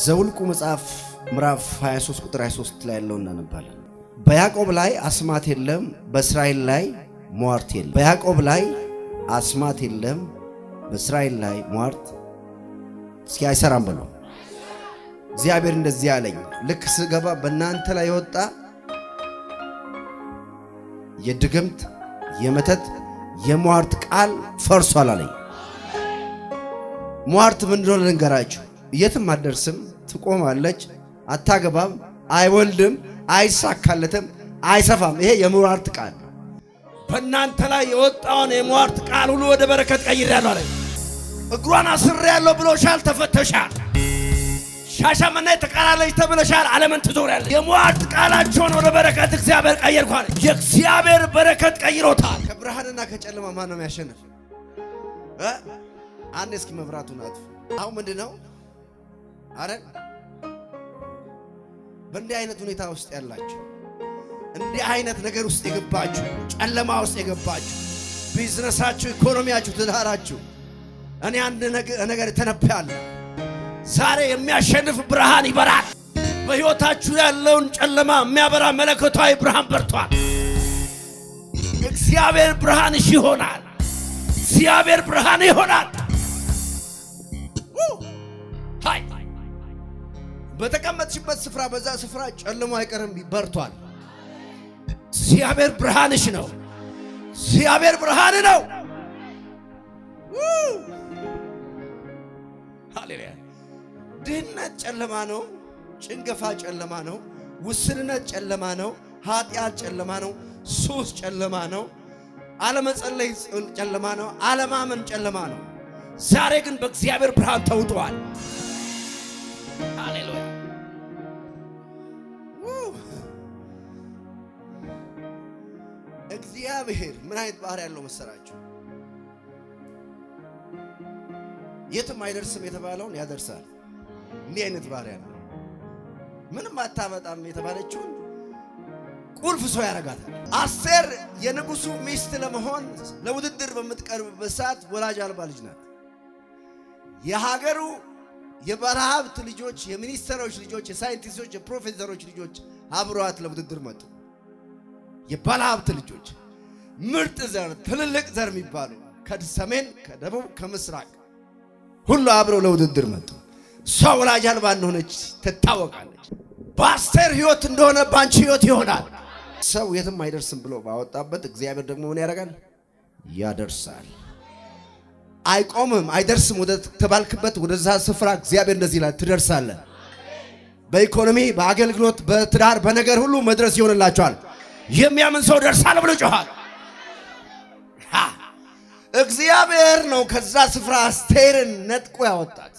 ዘውልቁ መጽሐፍ ምዕራፍ 23 ቁጥር 23 ላይ ያለው እናነባለን። በያዕቆብ ላይ አስማት የለም፣ በእስራኤል ላይ ሟርት የለም። በያዕቆብ ላይ አስማት የለም፣ በእስራኤል ላይ ሟርት እስኪ አይሰራም ብሎ እግዚአብሔር እንደዚህ ያለኝ ልክ ስገባ በእናንተ ላይ ወጣ የድግምት የመተት የሟርት ቃል ፈርሷል አለኝ። ሟርት ምንድነው ልንገራችሁ? የትም አደርስም፣ ትቆማለች፣ አታገባም፣ አይወልድም፣ አይሳካለትም፣ አይሰፋም። ይሄ የሟርት ቃል ነው። በእናንተ ላይ የወጣውን የሟርት ቃል ሁሉ ወደ በረከት ቀይሬያለሁ አለኝ። እግሯን አስሬያለሁ ብሎሻል፣ ተፈተሻል። ሻሻመና ተቃላለች ተብለሻል፣ ዓለምን ትዞሪያለሽ። የሟርት ቃላቸውን ወደ በረከት እግዚአብሔር ቀይሯል። የእግዚአብሔር በረከት ቀይሮታል። ከብርሃንና ከጨለማ ማን ነው የሚያሸንፍ? አንድ እስኪ መብራቱን አጥፉ። አሁን ምንድነው አረ በእንዲህ አይነት ሁኔታ ውስጥ ያላችሁ፣ እንዲህ አይነት ነገር ውስጥ የገባችሁ፣ ጨለማ ውስጥ የገባችሁ፣ ቢዝነሳችሁ፣ ኢኮኖሚያችሁ፣ ትዳራችሁ፣ እኔ አንድ ነገር ተነብያለሁ። ዛሬ የሚያሸንፍ ብርሃን ይበራል። በሕይወታችሁ ያለውን ጨለማ የሚያበራ መለኮታዊ ብርሃን በርቷል። እግዚአብሔር ብርሃን ይሆናል። እግዚአብሔር ብርሃን ይሆናል። ሃይ በተቀመጥሽበት ስፍራ በዛ ስፍራ ጨለማ አይቀርም፣ በርቷል። እግዚአብሔር ብርሃንሽ ነው። እግዚአብሔር ብርሃን ነው። ሃሌሉያ። ድህነት ጨለማ ነው፣ ጭንገፋ ጨለማ ነው፣ ውስንነት ጨለማ ነው፣ ኃጢአት ጨለማ ነው፣ ሱስ ጨለማ ነው፣ አለመጸለይ ጨለማ ነው፣ አለማመን ጨለማ ነው። ዛሬ ግን በእግዚአብሔር ብርሃን ተውጧል። ሃሌሉያ። እግዚአብሔር ምን አይነት ባህሪ ያለው መሰራችሁ? የትም አይደርስም የተባለውን ያደርሳል። እንዲህ አይነት ባህሪ ያለው ምንም አታመጣም የተባለችውን ቁልፍ ሰው ያረጋታል። አስቴር የንጉሱ ሚስት ለመሆን ለውድድር በምትቀርብበት ሰዓት ወላጅ አልባ ልጅ ናት። የሀገሩ የባለሀብት ልጆች፣ የሚኒስትሮች ልጆች፣ የሳይንቲስቶች፣ የፕሮፌሰሮች ልጆች አብረዋት ለውድድር መጡ። የባለሀብት ልጆች ምርጥ ዘር፣ ትልልቅ ዘር የሚባሉ ከሰሜን፣ ከደቡብ፣ ከምስራቅ ሁሉ አብረው ለውድድር መጡ። እሷ ወላጅ አልባ እንደሆነች ትታወቃለች። በአስቴር ሕይወት እንደሆነ ባንቺ ሕይወት ይሆናል። ሰው የትም አይደርስም ብሎ ባወጣበት እግዚአብሔር ደግሞ ምን ያደርጋል? ያደርሳል። አይቆምም፣ አይደርስም ወደ ተባልክበት ወደዛ ስፍራ እግዚአብሔር እንደዚህ ይላል፣ ትደርሳለህ። በኢኮኖሚ፣ በአገልግሎት፣ በትዳር፣ በነገር ሁሉ መድረስ ይሆንላችኋል። የሚያምን ሰው ደርሳል ብሎ ጮኻል። እግዚአብሔር ነው ከዛ ስፍራ አስቴርን ነጥቆ ያወጣት።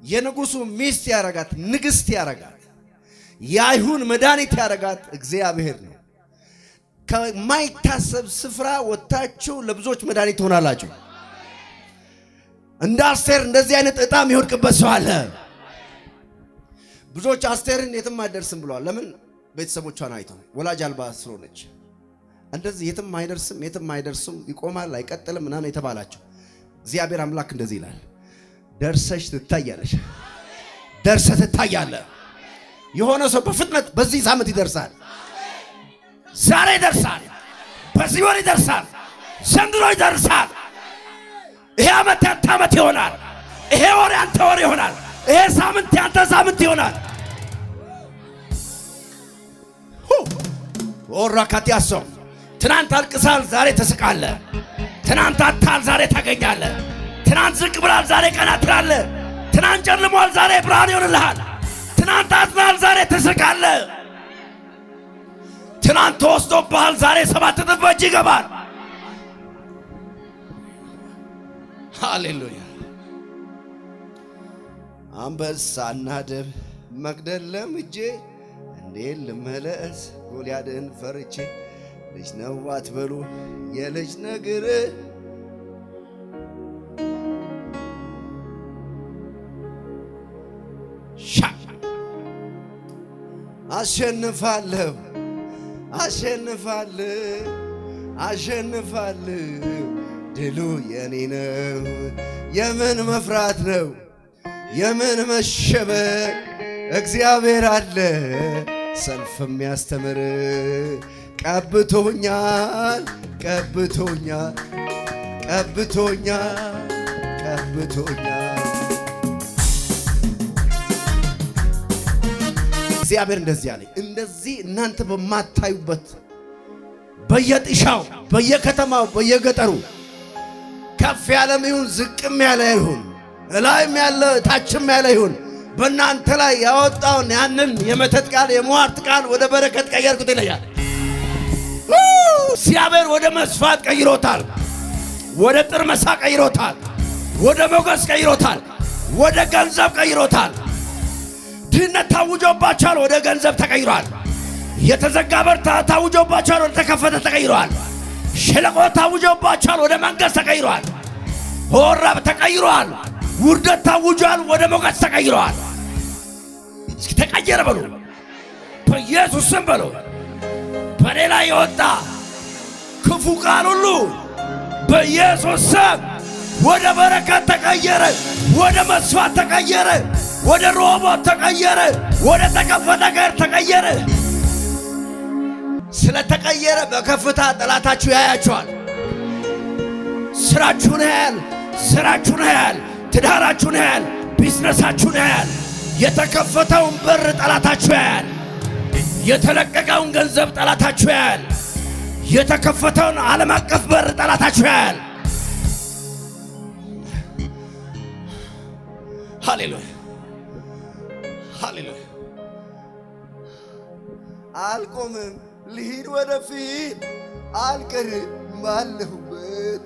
የንጉሱ ሚስት ያረጋት፣ ንግስት ያረጋት፣ የአይሁን መድኃኒት ያረጋት እግዚአብሔር ነው። ከማይታሰብ ስፍራ ወጣችሁ ለብዙዎች መድኃኒት ትሆናላችሁ። እንደ አስቴር እንደዚህ አይነት ዕጣም ይወድቅበት ሰው አለ። ብዙዎች አስቴርን የትም አይደርስም ብለዋል። ለምን? ቤተሰቦቿን አይተው ወላጅ አልባ ስለሆነች። እንደዚህ የትም አይደርስም፣ የትም አይደርስም፣ ይቆማል፣ አይቀጥልም ምናምን የተባላችሁ እግዚአብሔር አምላክ እንደዚህ ይላል፣ ደርሰሽ ትታያለሽ። ደርሰህ ትታያለህ። የሆነ ሰው በፍጥነት በዚህ ሳምንት ይደርሳል። ዛሬ ይደርሳል። በዚህ ወር ይደርሳል። ዘንድሮ ይደርሳል። ይሄ ዓመት ያንተ ዓመት ይሆናል። ይሄ ወር ያንተ ወር ይሆናል። ይሄ ሳምንት ያንተ ሳምንት ይሆናል። ወራካቲያሶ ትናንት አልቅሳል፣ ዛሬ ተስቃለህ። ትናንት አታል፣ ዛሬ ታገኛለህ። ትናንት ዝቅ ብላል፣ ዛሬ ቀና ትላለህ። ትናንት ጨልሟል፣ ዛሬ ብርሃን ይሆንልሃል። ትናንት አዝናል፣ ዛሬ ተስቃለህ። ትናንት ተወስዶብሃል፣ ዛሬ 7 እጥፍ በእጅ ይገባል። ሃሌሉያ። አንበሳና ድብ መግደል ለምጄ እንዴት ልመለስ ጎልያድን ፈርቼ። ልጅ ነው አትበሉ የልጅ ነገር አሸንፋለሁ፣ አሸንፋለሁ፣ አሸንፋለሁ። ድሉ የኔ ነው፣ የምን መፍራት ነው? የምን መሸበር እግዚአብሔር አለ ሰልፍ የሚያስተምር ቀብቶኛል ቀብቶኛል ቀብቶኛል ቀብቶኛል እግዚአብሔር እንደዚህ አለ እንደዚህ እናንተ በማታዩበት በየጥሻው በየከተማው በየገጠሩ ከፍ ያለም ይሁን ዝቅም ያለ ይሁን ላይም ያለ ታችም ያለ ይሁን በእናንተ ላይ ያወጣውን ያንን የመተት ቃል የሟርት ቃል ወደ በረከት ቀየርኩት ይላል እግዚአብሔር ወደ መስፋት ቀይሮታል ወደ ጥርመሳ ቀይሮታል ወደ ሞገስ ቀይሮታል ወደ ገንዘብ ቀይሮታል ድህነት ታውጆባቸዋል ወደ ገንዘብ ተቀይሯል የተዘጋ በር ታውጆባቸዋል ወደ ተከፈተ ተቀይሯል ሸለቆ ታውጆባቸዋል ወደ መንገስ ተቀይሯል ሆራብ ተቀይሯል ውርደት ታውጇል ወደ ሞገስ ተቀይሯል እስኪ ተቀየረ በሉ በኢየሱስ ስም በሉ በሌላ ይወጣ ክፉ ቃል ሁሉ በኢየሱስ ስም ወደ በረከት ተቀየረ ወደ መስፋት ተቀየረ ወደ ሮቦት ተቀየረ ወደ ተከፈተ ገር ተቀየረ ስለተቀየረ በከፍታ ጠላታችሁ ያያችኋል ስራችሁን ያያል ትዳራችሁን ያያል ቢዝነሳችሁን ያያል የተከፈተውን በር ጠላታችሁ ያያል የተለቀቀውን ገንዘብ ጠላታችሁ ያያል የተከፈተውን ዓለም አቀፍ በር ጠላታችሁ ያያል ሃሌሉያ ሃሌሉያ አልቆምም ልሂድ ወደፊት አልቀርም ባለሁበት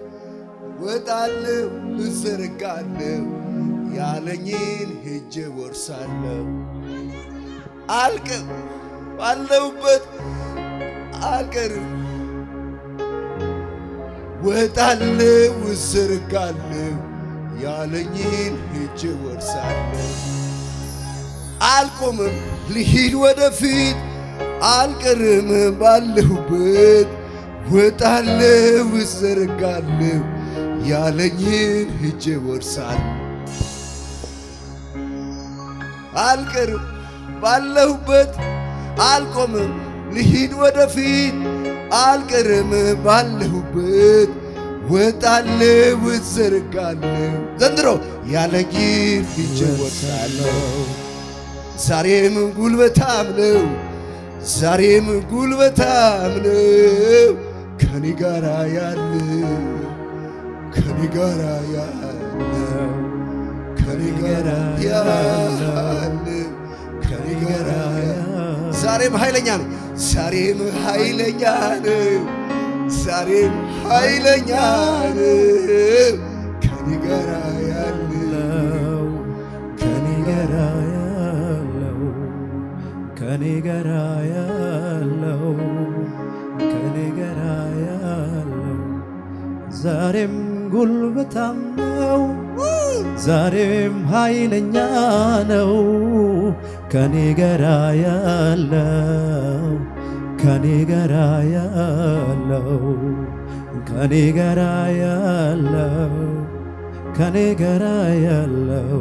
ወጣለሁ እዘርጋለሁ ያለኝን ሄጄ ወርሳለሁ አልቀርም ባለሁበት አልቀርም ወጣለሁ እዘርጋለሁ ያለኝን ሄጄ ወርሳለሁ አልቆምም ልሂድ ወደፊት አልቀርም ባለሁበት ወጣለሁ እዘርጋለሁ ያለኝን ሄጄ ወርሳለሁ አልቀርም ባለሁበት አልቆምም ልሂድ ወደፊት አልቀርም ባለሁበት ወጣለሁ እዘርጋለሁ ዘንድሮ ያለኝን ሄጄ ወርሳለሁ ዛሬም ጉልበታም ነው ዛሬም ጉልበታም ነው ከኔ ጋር ያለው ከኔ ጋር ያለው ከኔ ጋር ያለው ከኔ ጋር ዛሬም ኃይለኛ ነው ዛሬም ኃይለኛ ነው ዛሬም ኃይለኛ ነው ከኔ ጋር ያለው ከኔ ጋር ያለው ከኔ ጋር ያለው ከኔ ጋር ያለው ዛሬም ጉልበታም ነው ዛሬም ኃይለኛ ነው ከኔ ጋር ያለው ከኔ ጋር ያለው ከኔ ጋር ያለው ከኔ ጋር ያለው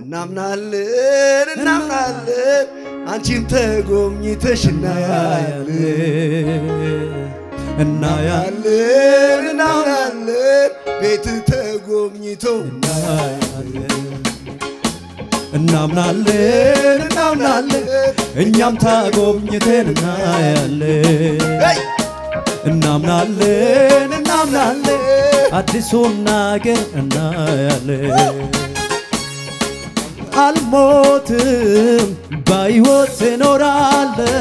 እናምናለን አንቺም ተጎብኝተሽ እናያለን ቤት ተጎብኝቶ እናምናለን እኛም ተጎብኝተን እናያለን አዲሱን ነገር እናያለን አልሞትም በሕይወት እኖራለሁ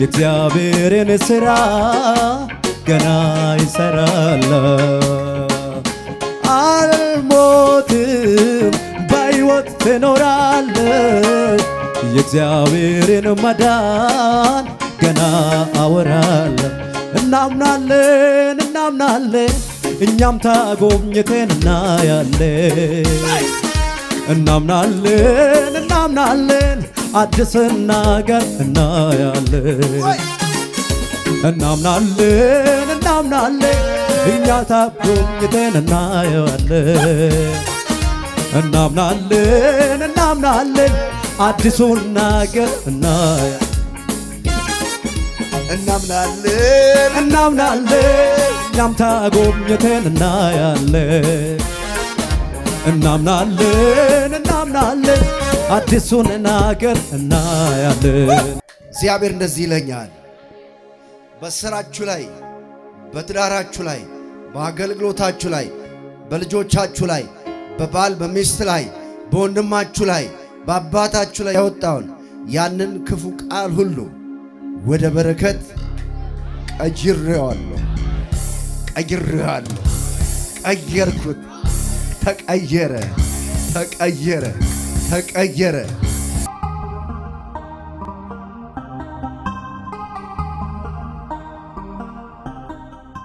የእግዚአብሔርን ሥራ ገና ይሠራለሁ አልሞትም በሕይወት እኖራለሁ የእግዚአብሔርን ማዳን ገና አወራለሁ እናምናለን እኛም ተጎብኝተን እናያለን እናምናለን አዲስ ነገር እናያለን እናምናለን እኛ ተጎብኝተን እናያለን እናምናለን አዲሱን ነገር እናምናለን እኛም ተጎብኝተን እናያለን እናምናለን አዲሱን ነገር እናያለን እግዚአብሔር እንደዚህ ይለኛል በስራችሁ ላይ በትዳራችሁ ላይ በአገልግሎታችሁ ላይ በልጆቻችሁ ላይ በባል በሚስት ላይ በወንድማችሁ ላይ በአባታችሁ ላይ ያወጣውን ያንን ክፉ ቃል ሁሉ ወደ በረከት ቀይሬዋለሁ ቀየርኩት ተቀየረ